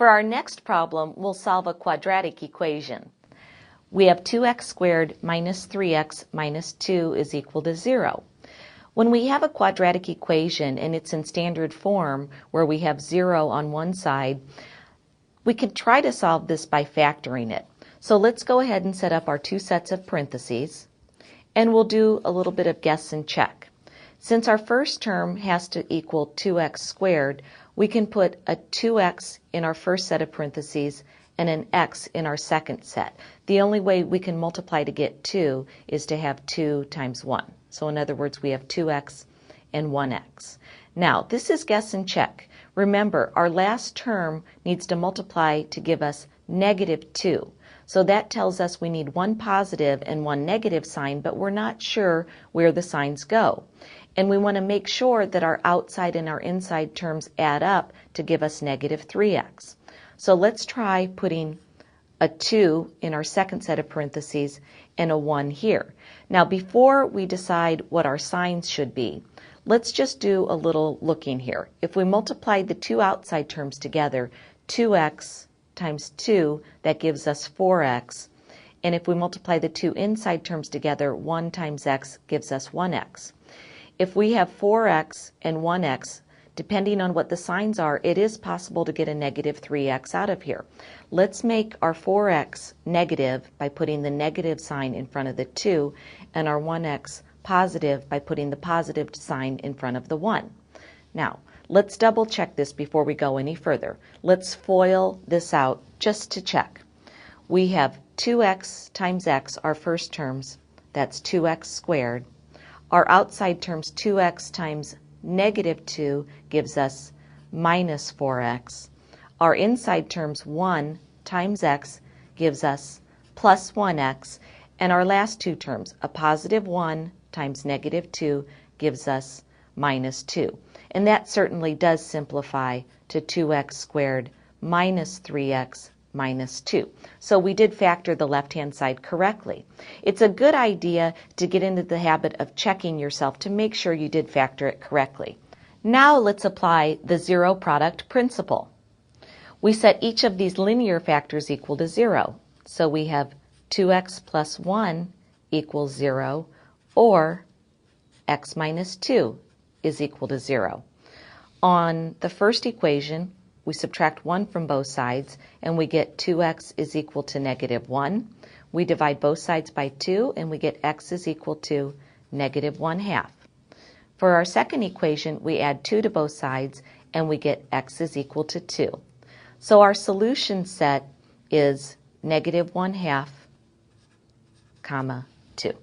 For our next problem, we'll solve a quadratic equation. We have 2x squared minus 3x minus 2 is equal to 0. When we have a quadratic equation and it's in standard form where we have 0 on one side, we can try to solve this by factoring it. So let's go ahead and set up our two sets of parentheses, and we'll do a little bit of guess and check. Since our first term has to equal 2x squared, we can put a 2x in our first set of parentheses and an x in our second set. The only way we can multiply to get 2 is to have 2 times 1. So in other words, we have 2x and 1x. Now, this is guess and check. Remember, our last term needs to multiply to give us negative 2. So that tells us we need one positive and one negative sign, but we're not sure where the signs go. And we want to make sure that our outside and our inside terms add up to give us negative 3x. So let's try putting a 2 in our second set of parentheses and a 1 here. Now, before we decide what our signs should be, let's just do a little looking here. If we multiply the two outside terms together, 2x times 2, that gives us 4x. And if we multiply the two inside terms together, 1 times x gives us 1x. If we have 4x and 1x, depending on what the signs are, it is possible to get a negative 3x out of here. Let's make our 4x negative by putting the negative sign in front of the 2, and our 1x positive by putting the positive sign in front of the 1. Now, let's double check this before we go any further. Let's FOIL this out just to check. We have 2x times x, our first terms, that's 2x squared. Our outside terms, 2x times negative 2 gives us minus 4x. Our inside terms, 1 times x gives us plus 1x. And our last two terms, a positive 1 times negative 2 gives us minus 2. And that certainly does simplify to 2x squared minus 3x minus 2. So we did factor the left-hand side correctly. It's a good idea to get into the habit of checking yourself to make sure you did factor it correctly. Now let's apply the zero product principle. We set each of these linear factors equal to 0. So we have 2x plus 1 equals 0, or x minus 2 is equal to 0. On the first equation, we subtract 1 from both sides, and we get 2x is equal to negative 1. We divide both sides by 2, and we get x is equal to negative 1/2. For our second equation, we add 2 to both sides, and we get x is equal to 2. So our solution set is negative 1/2, 2.